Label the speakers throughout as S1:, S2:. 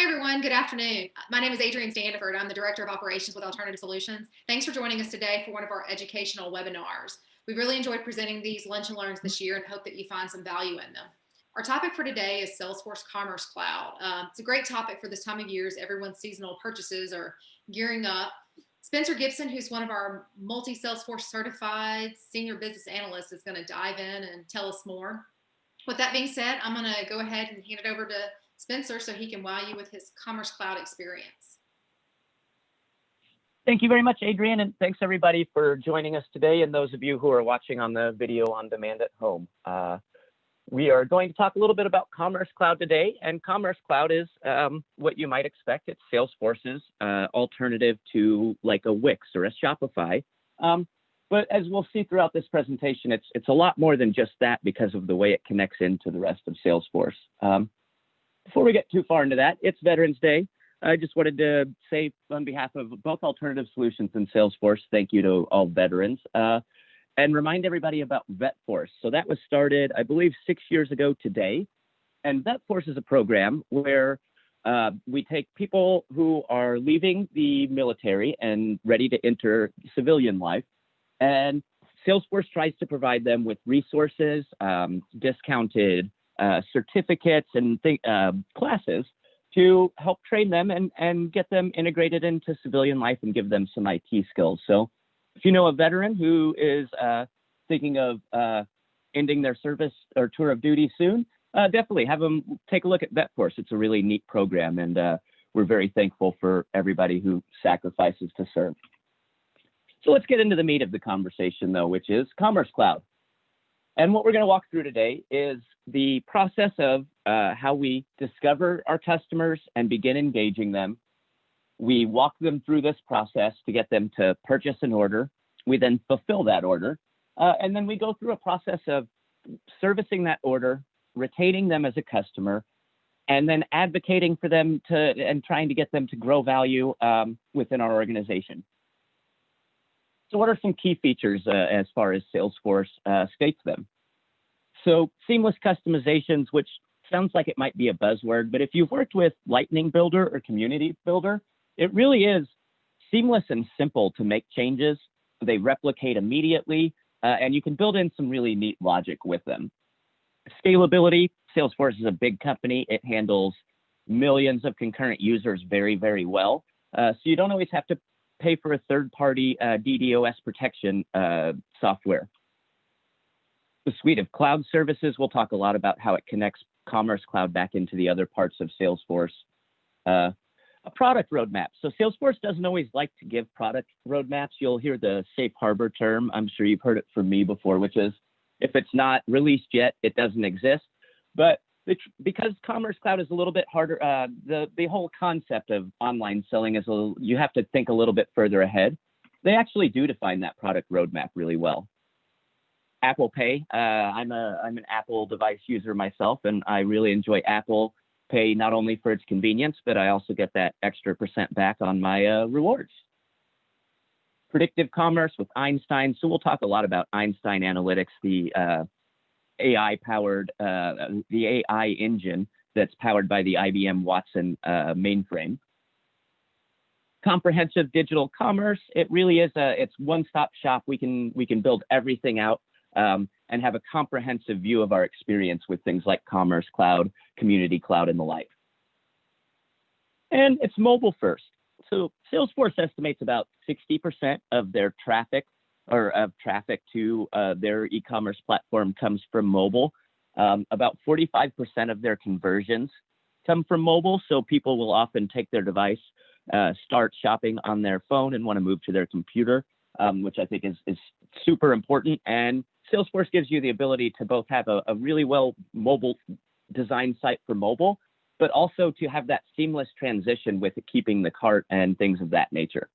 S1: everyone. Good afternoon. My name is Adrienne Standiford. I'm the Director of Operations with Alternative Solutions. Thanks for joining us today for one of our educational webinars. We really enjoyed presenting these lunch and learns this year and hope that you find some value in them. Our topic for today is Salesforce Commerce Cloud. It's a great topic for this time of year as everyone's seasonal purchases are gearing up. Spencer Gibson, who's one of our multi-Salesforce certified senior business analysts, is going to dive in and tell us more. With that being said, I'm going to go ahead and hand it over to Spencer so he can wow you with his Commerce Cloud experience.
S2: Thank you very much, Adrienne, and thanks everybody for joining us today, and those of you who are watching on the video on demand at home. We are going to talk a little bit about Commerce Cloud today, and Commerce Cloud is what you might expect. It's Salesforce's alternative to like a Wix or a Shopify. But as we'll see throughout this presentation, it's a lot more than just that because of the way it connects into the rest of Salesforce. Before we get too far into that, it's Veterans Day. I just wanted to say on behalf of both Alternative Solutions and Salesforce, thank you to all veterans, and remind everybody about VetForce. So that was started, I believe, 6 years ago today. And VetForce is a program where we take people who are leaving the military and ready to enter civilian life, and Salesforce tries to provide them with resources, discounted certificates and classes to help train them and get them integrated into civilian life and give them some IT skills. So if you know a veteran who is thinking of ending their service or tour of duty soon, definitely have them take a look at VetForce. It's a really neat program, and we're very thankful for everybody who sacrifices to serve. So let's get into the meat of the conversation, though, which is Commerce Cloud. And what we're going to walk through today is the process of how we discover our customers and begin engaging them. We walk them through this process to get them to purchase an order. We then fulfill that order. And then we go through a process of servicing that order, retaining them as a customer, and then advocating for them and trying to get them to grow value within our organization. So what are some key features as far as Salesforce states them? So seamless customizations, which sounds like it might be a buzzword, but if you've worked with Lightning Builder or Community Builder, it really is seamless and simple to make changes. They replicate immediately, and you can build in some really neat logic with them. Scalability, Salesforce is a big company. It handles millions of concurrent users very, very well. So you don't always have to pay for a third-party DDoS protection software. The suite of cloud services, we'll talk a lot about how it connects Commerce Cloud back into the other parts of Salesforce. A product roadmap. So Salesforce doesn't always like to give product roadmaps. You'll hear the safe harbor term. I'm sure you've heard it from me before, which is if it's not released yet, it doesn't exist. But because Commerce Cloud is a little bit harder, the whole concept of online selling is you have to think a little bit further ahead. They actually do define that product roadmap really well. Apple Pay, I'm an Apple device user myself, and I really enjoy Apple Pay not only for its convenience, but I also get that extra % back on my rewards. Predictive commerce with Einstein. So we'll talk a lot about Einstein analytics, the AI-powered, the AI engine that's powered by the IBM Watson mainframe. Comprehensive digital commerce. It really is it's one-stop shop. We can build everything out and have a comprehensive view of our experience with things like Commerce Cloud, Community Cloud, and the like. And it's mobile first. So Salesforce estimates about 60% of their traffic to their e-commerce platform comes from mobile. About 45% of their conversions come from mobile. So people will often take their device, start shopping on their phone and want to move to their computer, which I think is super important. And Salesforce gives you the ability to both have a really well mobile design site for mobile, but also to have that seamless transition with keeping the cart and things of that nature.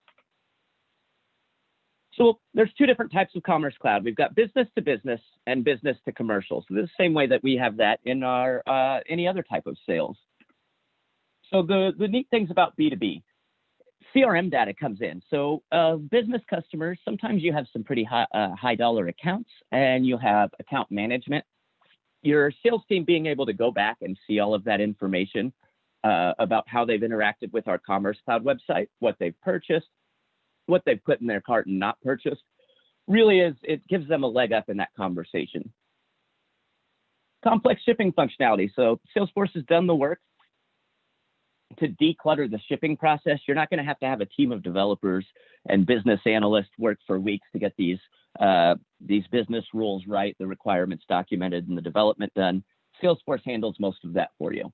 S2: So there's two different types of Commerce Cloud. We've got business to business and business to commercial. So the same way that we have that in our any other type of sales. So the neat things about B2B, CRM data comes in. So business customers, sometimes you have some pretty high dollar accounts and you have account management. Your sales team being able to go back and see all of that information about how they've interacted with our Commerce Cloud website, what they've purchased, what they've put in their cart and not purchased. Really it gives them a leg up in that conversation. Complex shipping functionality. So Salesforce has done the work to declutter the shipping process. You're not going to have a team of developers and business analysts work for weeks to get these business rules right, the requirements documented, and the development done. Salesforce handles most of that for you.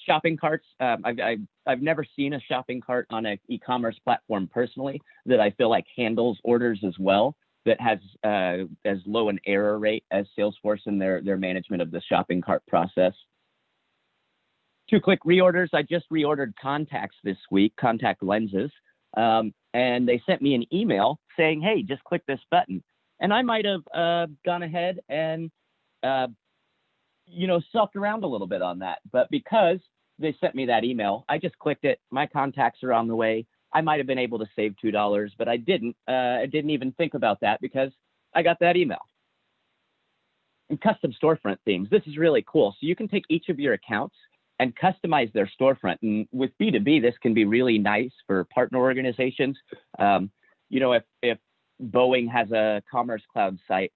S2: Shopping carts. I've never seen a shopping cart on an e-commerce platform personally that I feel like handles orders as well, that has as low an error rate as Salesforce in their management of the shopping cart process. 2-click reorders. I just reordered contacts this week, contact lenses, and they sent me an email saying, hey, just click this button. And I might have gone ahead and sucked around a little bit on that. But because they sent me that email, I just clicked it. My contacts are on the way. I might have been able to save $2, but I didn't even think about that because I got that email. And custom storefront themes. This is really cool. So you can take each of your accounts and customize their storefront. And with B2B, this can be really nice for partner organizations. If Boeing has a Commerce Cloud site,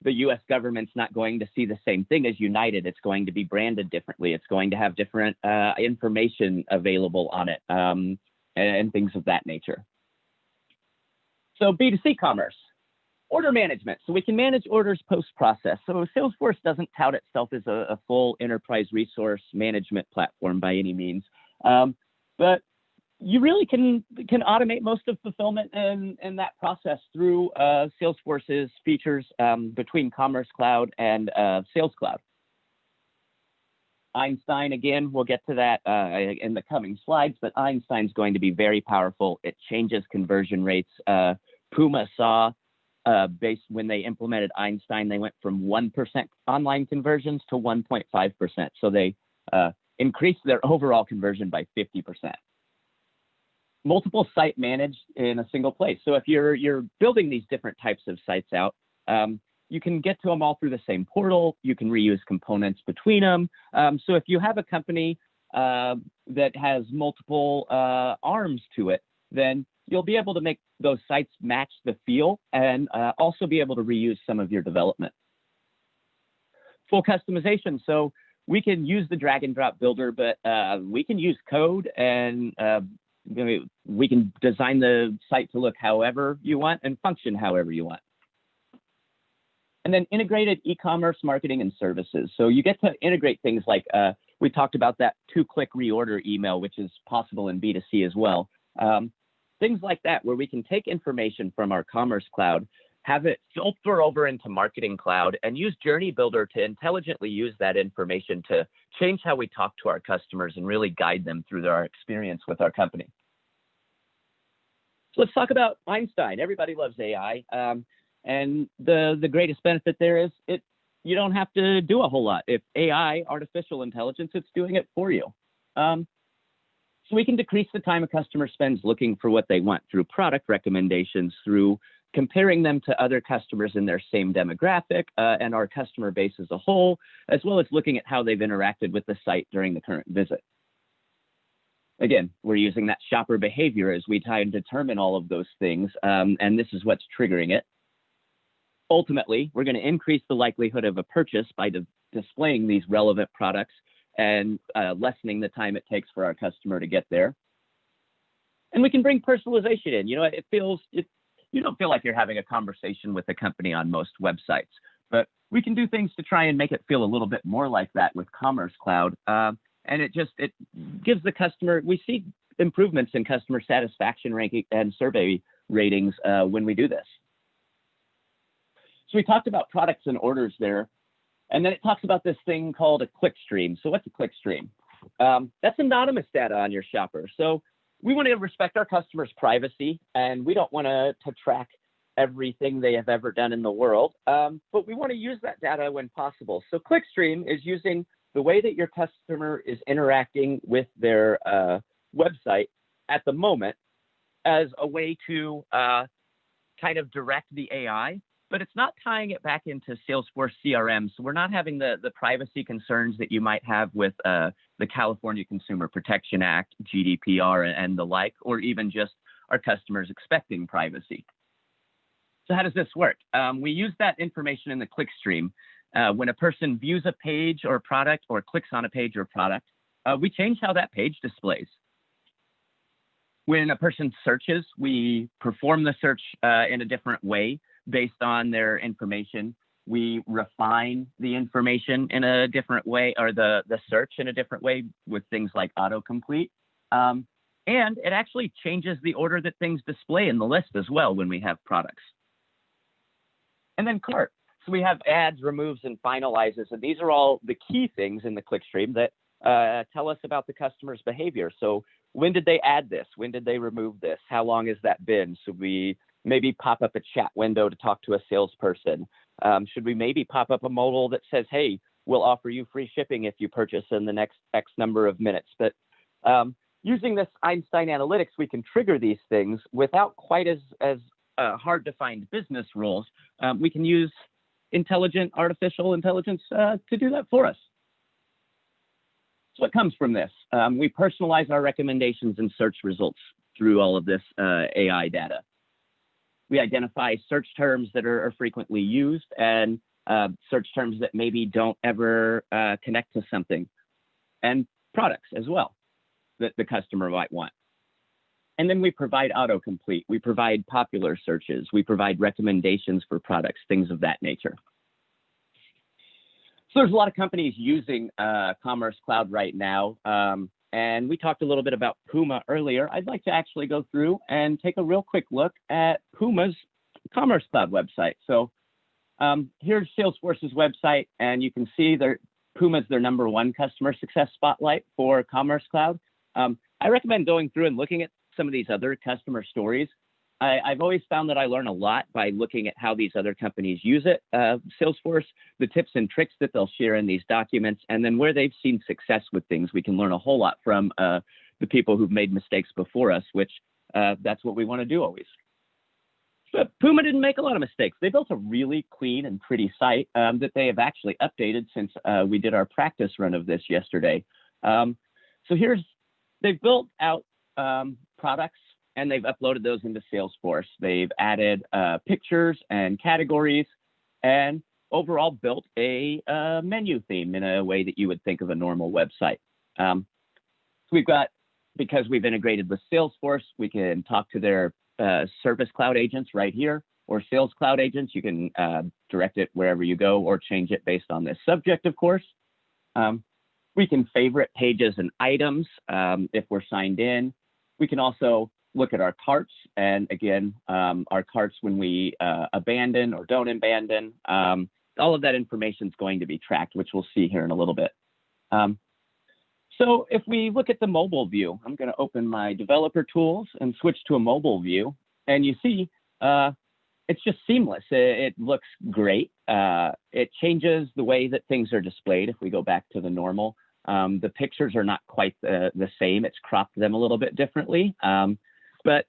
S2: the US government's not going to see the same thing as United. It's going to be branded differently. It's going to have different information available on it and things of that nature. So B2C commerce, order management. So we can manage orders post-process. So Salesforce doesn't tout itself as a full enterprise resource management platform by any means. But you really can automate most of fulfillment and that process through Salesforce's features between Commerce Cloud and Sales Cloud. Einstein, again, we'll get to that in the coming slides, but Einstein's going to be very powerful. It changes conversion rates. Puma saw, when they implemented Einstein, they went from 1% online conversions to 1.5%. So they increased their overall conversion by 50%. Multiple site managed in a single place. So if you're building these different types of sites out, you can get to them all through the same portal. You can reuse components between them. So if you have a company that has multiple arms to it, then you'll be able to make those sites match the feel and also be able to reuse some of your development. Full customization. So we can use the drag and drop builder, but we can use code and we can design the site to look however you want and function however you want. And then integrated e-commerce marketing and services. So you get to integrate things like, we talked about that 2-click reorder email, which is possible in B2C as well. Things like that, where we can take information from our Commerce Cloud, have it filter over into Marketing Cloud, and use Journey Builder to intelligently use that information to change how we talk to our customers and really guide them through their experience with our company. So let's talk about Einstein. Everybody loves AI. And the greatest benefit there is you don't have to do a whole lot. If AI, artificial intelligence, it's doing it for you. So we can decrease the time a customer spends looking for what they want through product recommendations, through comparing them to other customers in their same demographic and our customer base as a whole, as well as looking at how they've interacted with the site during the current visit. Again, we're using that shopper behavior as we try and determine all of those things, and this is what's triggering it. Ultimately, we're going to increase the likelihood of a purchase by displaying these relevant products and lessening the time it takes for our customer to get there. And we can bring personalization in. You don't feel like you're having a conversation with a company on most websites, but we can do things to try and make it feel a little bit more like that with Commerce Cloud. And it gives the customer, we see improvements in customer satisfaction ranking and survey ratings when we do this. So we talked about products and orders there, and then it talks about this thing called a Clickstream. So what's a Clickstream? That's anonymous data on your shopper. So we want to respect our customers' privacy, and we don't want to track everything they have ever done in the world, but we want to use that data when possible. So Clickstream is using the way that your customer is interacting with their website at the moment as a way to kind of direct the AI, but it's not tying it back into Salesforce CRM. So we're not having the privacy concerns that you might have with the the California Consumer Protection Act, GDPR, and the like, or even just our customers expecting privacy. So how does this work? We use that information in the clickstream. When a person views a page or product or clicks on a page or product, we change how that page displays. When a person searches, we perform the search in a different way based on their information. We refine the information in a different way, or the search in a different way with things like autocomplete. And it actually changes the order that things display in the list as well when we have products. And then cart. So we have adds, removes, and finalizes. And these are all the key things in the clickstream that tell us about the customer's behavior. So when did they add this? When did they remove this? How long has that been? Should we maybe pop up a chat window to talk to a salesperson? Should we maybe pop up a modal that says, hey, we'll offer you free shipping if you purchase in the next X number of minutes? But using this Einstein analytics, we can trigger these things without quite as hard to find business rules. We can use intelligent artificial intelligence to do that for us. So what comes from this? We personalize our recommendations and search results through all of this AI data. We identify search terms that are frequently used and search terms that maybe don't ever connect to something, and products as well that the customer might want. And then we provide autocomplete. We provide popular searches. We provide recommendations for products, things of that nature. So there's a lot of companies using Commerce Cloud right now. And we talked a little bit about Puma earlier. I'd like to actually go through and take a real quick look at Puma's Commerce Cloud website. So here's Salesforce's website, and you can see Puma's their #1 customer success spotlight for Commerce Cloud. I recommend going through and looking at some of these other customer stories. I've always found that I learn a lot by looking at how these other companies use it. Salesforce, the tips and tricks that they'll share in these documents, and then where they've seen success with things, we can learn a whole lot from the people who've made mistakes before us, which that's what we want to do always. But Puma didn't make a lot of mistakes. They built a really clean and pretty site that they have actually updated since we did our practice run of this yesterday. So they've built out products, and they've uploaded those into Salesforce. They've added pictures and categories, and overall built a menu theme in a way that you would think of a normal website. So because we've integrated with Salesforce, we can talk to their Service Cloud agents right here, or Sales Cloud agents. You can direct it wherever you go or change it based on this subject, of course. We can favorite pages and items if we're signed in. We can also look at our carts, and again, our carts when we abandon or don't abandon. All of that information is going to be tracked, which we'll see here in a little bit. So if we look at the mobile view, I'm going to open my developer tools and switch to a mobile view, and you see it's just seamless. It looks great. It changes the way that things are displayed if we go back to the normal. The pictures are not quite the same. It's cropped them a little bit differently. But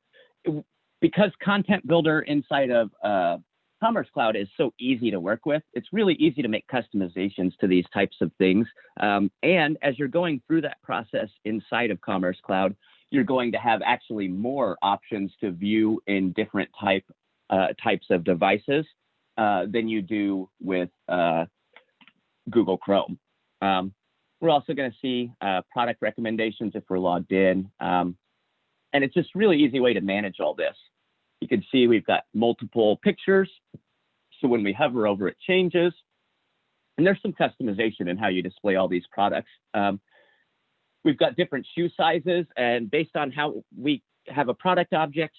S2: because Content Builder inside of Commerce Cloud is so easy to work with, it's really easy to make customizations to these types of things. And as you're going through that process inside of Commerce Cloud, you're going to have actually more options to view in different types of devices than you do with Google Chrome. We're also going to see product recommendations if we're logged in. And it's just a really easy way to manage all this. You can see we've got multiple pictures. So when we hover over, it changes. And there's some customization in how you display all these products. We've got different shoe sizes, and based on how we have a product object,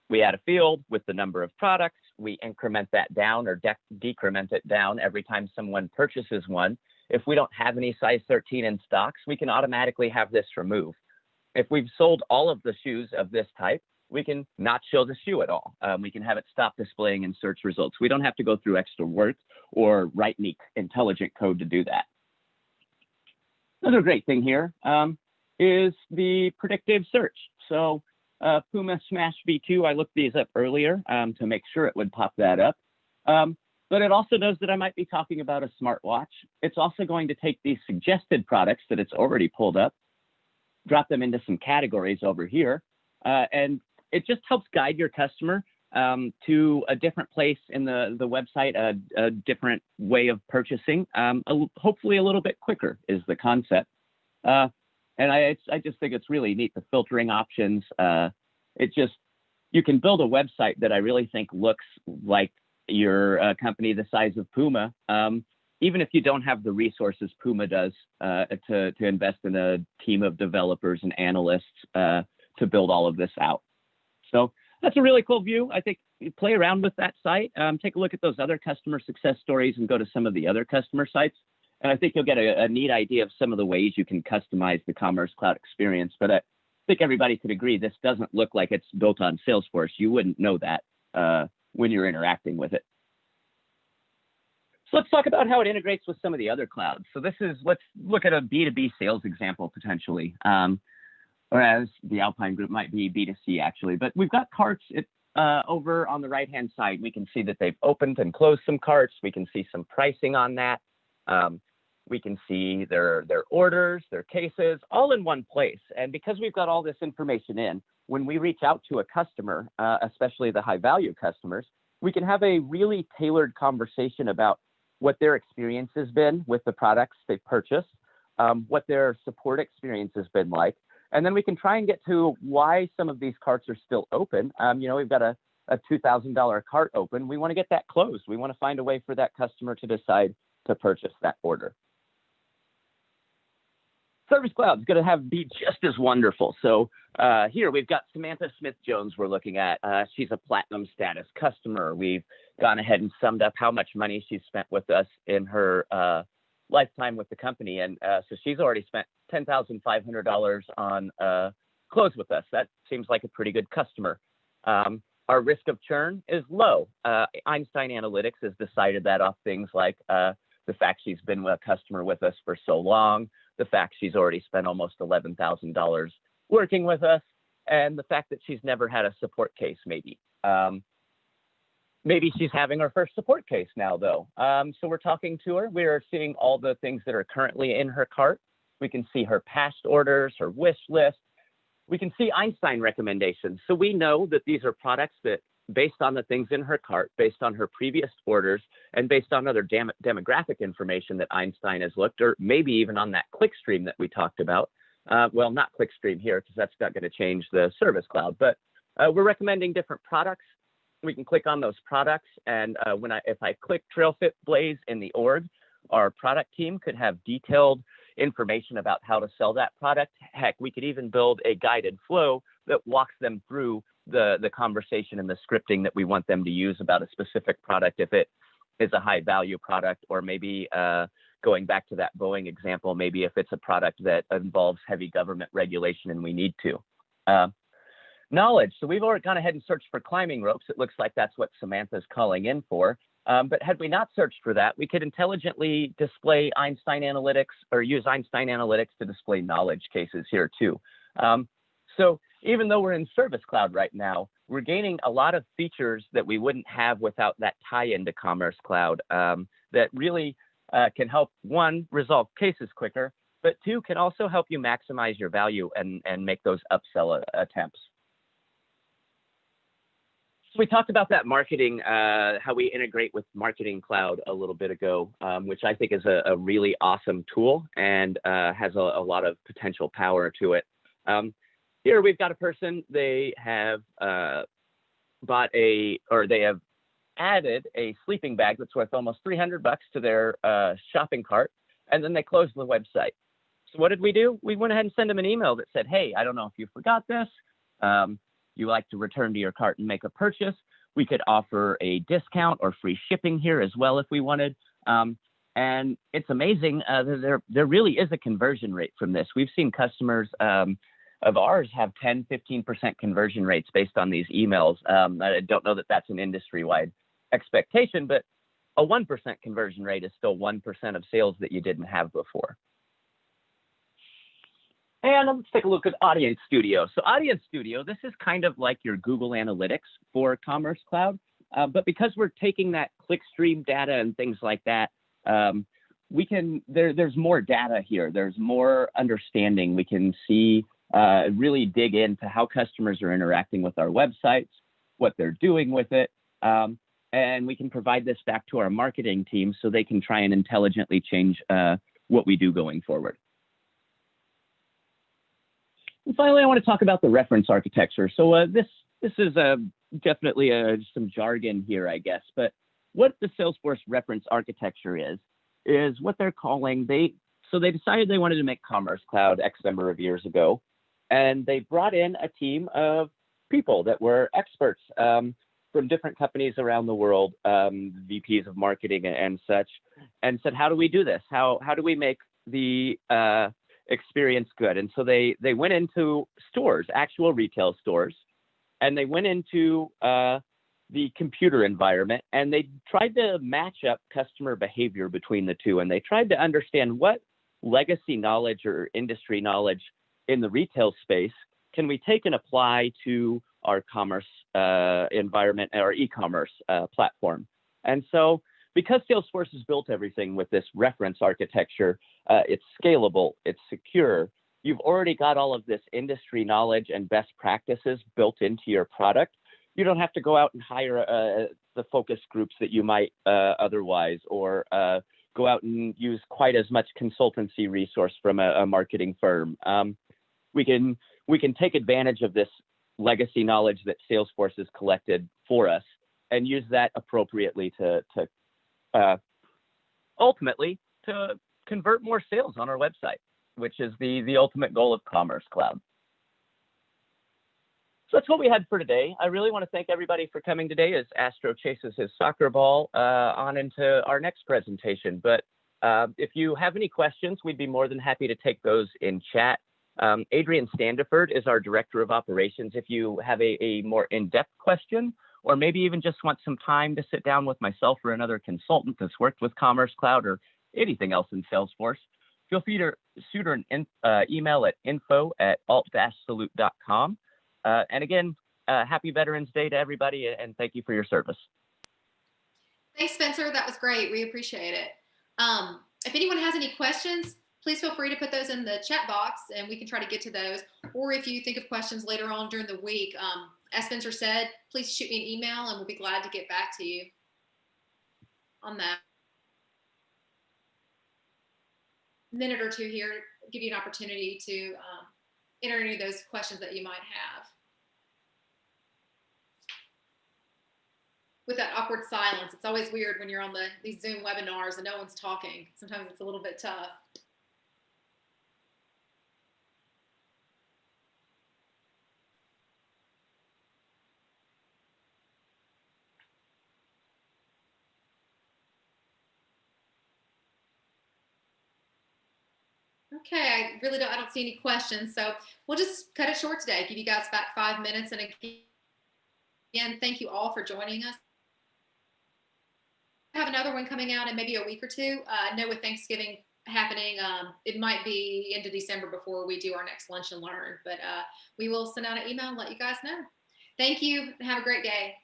S2: we add a field with the number of products. We increment that down or decrement it down every time someone purchases one. If we don't have any size 13 in stocks, we can automatically have this removed. If we've sold all of the shoes of this type, we can not show the shoe at all. We can have it stop displaying in search results. We don't have to go through extra work or write any intelligent code to do that. Another great thing here is the predictive search. So Puma Smash V2, I looked these up earlier to make sure it would pop that up. but it also knows that I might be talking about a smartwatch. It's also going to take these suggested products that it's already pulled up, drop them into some categories over here, and it just helps guide your customer to a different place in the website, a different way of purchasing, hopefully a little bit quicker is the concept. And I just think it's really neat, the filtering options. You can build a website that I really think looks like your company the size of Puma, even if you don't have the resources Puma does to invest in a team of developers and analysts to build all of this out. So that's a really cool view. I think you play around with that site, take a look at those other customer success stories and go to some of the other customer sites. And I think you'll get a neat idea of some of the ways you can customize the Commerce Cloud experience. But I think everybody could agree this doesn't look like it's built on Salesforce. You wouldn't know that when you're interacting with it. So let's talk about how it integrates with some of the other clouds. So let's look at a B2B sales example potentially, whereas the Alpine group might be B2C actually. But we've got carts over on the right-hand side. We can see that they've opened and closed some carts. We can see some pricing on that. We can see their orders, their cases, all in one place. And because we've got all this information in, when we reach out to a customer, especially the high-value customers, we can have a really tailored conversation about what their experience has been with the products they've purchased, what their support experience has been like, and then we can try and get to why some of these carts are still open. We've got a $2,000 cart open. We want to get that closed. We want to find a way for that customer to decide to purchase that order. Service Cloud is going to be just as wonderful. So here we've got Samantha Smith-Jones we're looking at. She's a platinum status customer. We've gone ahead and summed up how much money she's spent with us in her lifetime with the company. And so she's already spent $10,500 on close with us. That seems like a pretty good customer. Our risk of churn is low. Einstein Analytics has decided that off things like the fact she's been a customer with us for so long, the fact she's already spent almost $11,000 working with us, and the fact that she's never had a support case maybe. Maybe she's having her first support case now though. So we're talking to her. We're seeing all the things that are currently in her cart. We can see her past orders, her wish list. We can see Einstein recommendations. So we know that these are products that, based on the things in her cart, based on her previous orders, and based on other demographic information that Einstein has looked, or maybe even on that Clickstream that we talked about. Well, not Clickstream here, because that's not going to change the Service Cloud, but we're recommending different products. We can click on those products, and if I click Trail Fit Blaze in the org, our product team could have detailed information about how to sell that product. Heck, we could even build a guided flow that walks them through the conversation and the scripting that we want them to use about a specific product, if it is a high value product, or maybe going back to that Boeing example, maybe if it's a product that involves heavy government regulation and we need to. Knowledge. So we've already gone ahead and searched for climbing ropes. It looks like that's what Samantha's calling in for. But had we not searched for that, we could intelligently display Einstein Analytics, or use Einstein Analytics to display knowledge cases here too. So even though we're in Service Cloud right now, we're gaining a lot of features that we wouldn't have without that tie-in to Commerce Cloud that really can help, one, resolve cases quicker, but two, can also help you maximize your value and make those upsell attempts. So we talked about that marketing, how we integrate with Marketing Cloud a little bit ago, which I think is a really awesome tool and has a lot of potential power to it. Here we've got a person, they have they have added a sleeping bag that's worth almost $300 to their shopping cart, and then they closed the website. So what did we do? We went ahead and sent them an email that said, hey, I don't know if you forgot this. You like to return to your cart and make a purchase. We could offer a discount or free shipping here as well if we wanted. And it's amazing, there really is a conversion rate from this. We've seen customers of ours have 10, 15% conversion rates based on these emails. I don't know that that's an industry-wide expectation, but a 1% conversion rate is still 1% of sales that you didn't have before. And let's take a look at Audience Studio. So Audience Studio, this is kind of like your Google Analytics for Commerce Cloud. But because we're taking that Clickstream data and things like that, there's more data here. There's more understanding. We can see, really dig into how customers are interacting with our websites, what they're doing with it. And we can provide this back to our marketing team so they can try and intelligently change what we do going forward. And finally, I want to talk about the reference architecture. So this is definitely some jargon here, I guess. But what the Salesforce reference architecture is what they're calling, they decided they wanted to make Commerce Cloud X number of years ago. And they brought in a team of people that were experts from different companies around the world, VPs of marketing and such, and said, how do we do this? How do we make the experience good? And so they went into stores, actual retail stores, and they went into the computer environment, and they tried to match up customer behavior between the two. And they tried to understand what legacy knowledge or industry knowledge in the retail space can we take and apply to our commerce environment, our e-commerce platform. And so because Salesforce has built everything with this reference architecture, it's scalable, it's secure. You've already got all of this industry knowledge and best practices built into your product. You don't have to go out and hire the focus groups that you might otherwise, or go out and use quite as much consultancy resource from a marketing firm. We can take advantage of this legacy knowledge that Salesforce has collected for us and use that appropriately to ultimately to convert more sales on our website, which is the ultimate goal of Commerce Cloud. So that's what we had for today. I really want to thank everybody for coming today as Astro chases his soccer ball on into our next presentation. But if you have any questions, we'd be more than happy to take those in chat. Adrian Standiford is our Director of Operations. If you have a more in-depth question, or maybe even just want some time to sit down with myself or another consultant that's worked with Commerce Cloud or anything else in Salesforce, feel free to shoot her an email at info@alt-salute.com. And again, happy Veterans Day to everybody, and thank you for your service.
S1: Thanks, Spencer. That was great. We appreciate it. If anyone has any questions, please feel free to put those in the chat box and we can try to get to those. Or if you think of questions later on during the week, as Spencer said, please shoot me an email and we'll be glad to get back to you on that. A minute or two here, give you an opportunity to enter any of those questions that you might have. With that awkward silence, it's always weird when you're on these Zoom webinars and no one's talking. Sometimes it's a little bit tough. Okay, I don't see any questions. So we'll just cut it short today. Give you guys back 5 minutes. And again, thank you all for joining us. I have another one coming out in maybe a week or two. I know with Thanksgiving happening, it might be into December before we do our next Lunch and Learn, but we will send out an email and let you guys know. Thank you. Have a great day.